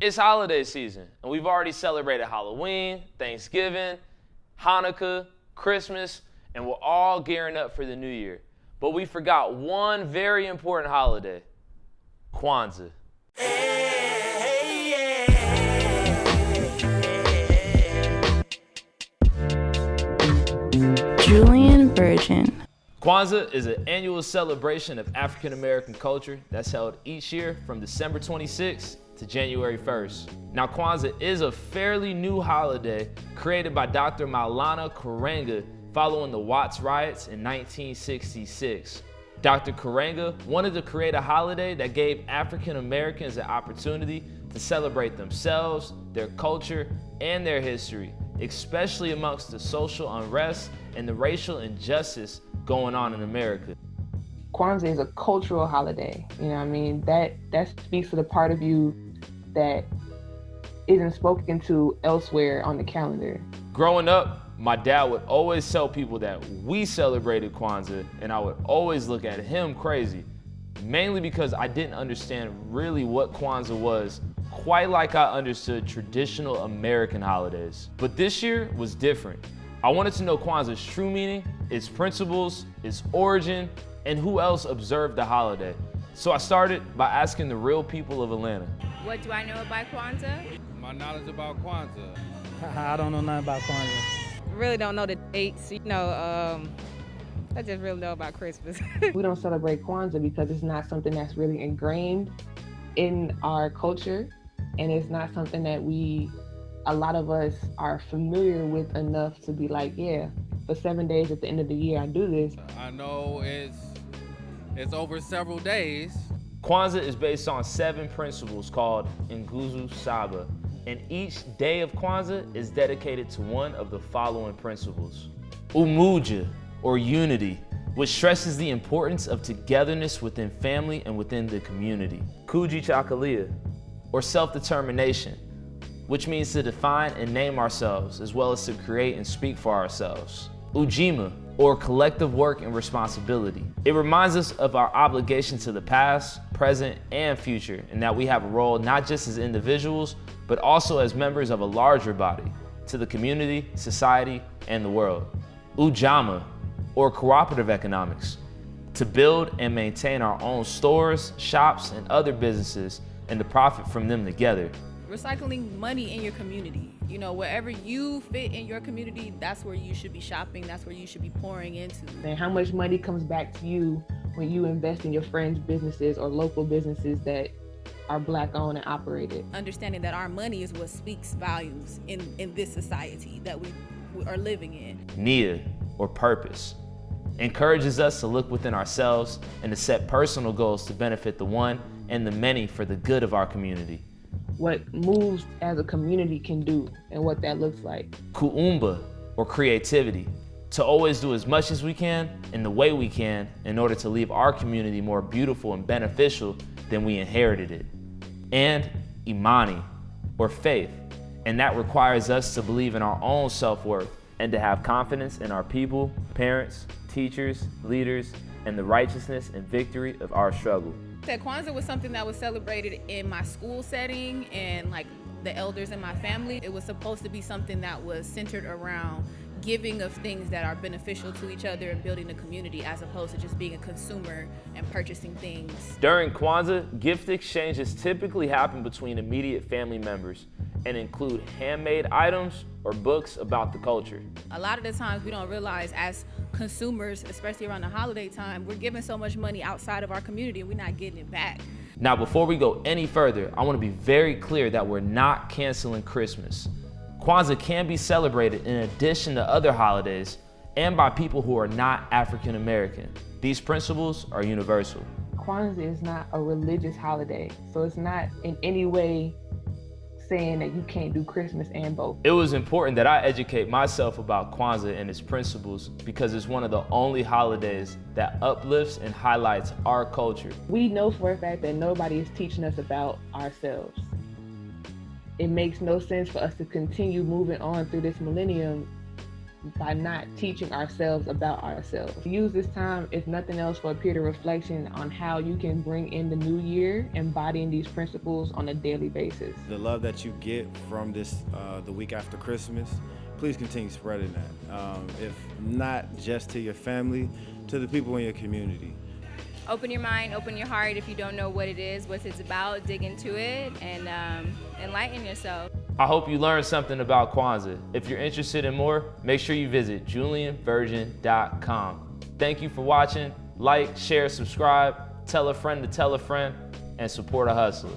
It's holiday season, and we've already celebrated Halloween, Thanksgiving, Hanukkah, Christmas, and we're all gearing up for the new year. But we forgot one very important holiday, Kwanzaa. Julien Virgin. Kwanzaa is an annual celebration of African American culture that's held each year from December 26th to January 1st. Now, Kwanzaa is a fairly new holiday created by Dr. Maulana Karenga following the Watts riots in 1966. Dr. Karenga wanted to create a holiday that gave African Americans an opportunity to celebrate themselves, their culture, and their history, especially amongst the social unrest and the racial injustice going on in America. Kwanzaa is a cultural holiday, you know what I mean? That speaks to the part of you that isn't spoken to elsewhere on the calendar. Growing up, my dad would always tell people that we celebrated Kwanzaa, and I would always look at him crazy, mainly because I didn't understand really what Kwanzaa was, quite like I understood traditional American holidays. But this year was different. I wanted to know Kwanzaa's true meaning, its principles, its origin, and who else observed the holiday. So I started by asking the real people of Atlanta. What do I know about Kwanzaa? My knowledge about Kwanzaa. I don't know nothing about Kwanzaa. Really don't know the dates, I just really know about Christmas. We don't celebrate Kwanzaa because it's not something that's really ingrained in our culture, and it's not something that a lot of us are familiar with enough to be like, yeah, for 7 days at the end of the year I do this. I know it's over several days. Kwanzaa is based on 7 principles called Nguzo Saba, and each day of Kwanzaa is dedicated to one of the following principles. Umoja, or unity, which stresses the importance of togetherness within family and within the community. Kujichagulia, or self-determination, which means to define and name ourselves, as well as to create and speak for ourselves. Oo-MO-jah, or collective work and responsibility. It reminds us of our obligation to the past, present, and future, and that we have a role not just as individuals, but also as members of a larger body, to the community, society, and the world. Oo-jah-mah, or cooperative economics, to build and maintain our own stores, shops, and other businesses, and to profit from them together. Recycling money in your community. Wherever you fit in your community, that's where you should be shopping, that's where you should be pouring into. And how much money comes back to you when you invest in your friends' businesses or local businesses that are Black owned and operated. Understanding that our money is what speaks values in this society that we are living in. Nia, or purpose, encourages us to look within ourselves and to set personal goals to benefit the one and the many for the good of our community. What moves as a community can do and what that looks like. Kuumba, or creativity, to always do as much as we can in the way we can in order to leave our community more beautiful and beneficial than we inherited it. And Imani, or faith, and that requires us to believe in our own self-worth and to have confidence in our people, parents, teachers, leaders, and the righteousness and victory of our struggle. That Kwanzaa was something that was celebrated in my school setting and like the elders in my family. It was supposed to be something that was centered around giving of things that are beneficial to each other and building a community, as opposed to just being a consumer and purchasing things. During Kwanzaa, gift exchanges typically happen between immediate family members and include handmade items or books about the culture. A lot of the times we don't realize as consumers, especially around the holiday time, we're giving so much money outside of our community and we're not getting it back. Now, before we go any further, I want to be very clear that we're not canceling Christmas. Kwanzaa can be celebrated in addition to other holidays and by people who are not African American. These principles are universal. Kwanzaa is not a religious holiday, so it's not in any way saying that you can't do Christmas and both. It was important that I educate myself about Kwanzaa and its principles because it's one of the only holidays that uplifts and highlights our culture. We know for a fact that nobody is teaching us about ourselves. It makes no sense for us to continue moving on through this millennium by not teaching ourselves about ourselves. Use this time, if nothing else, for a period of reflection on how you can bring in the new year, embodying these principles on a daily basis. The love that you get from this, the week after Christmas, please continue spreading that. If not just to your family, to the people in your community. Open your mind, open your heart. If you don't know what it is, what it's about, dig into it and enlighten yourself. I hope you learned something about Kwanzaa. If you're interested in more, make sure you visit julianvirgin.com. Thank you for watching. Like, share, subscribe, tell a friend to tell a friend, and support a hustler.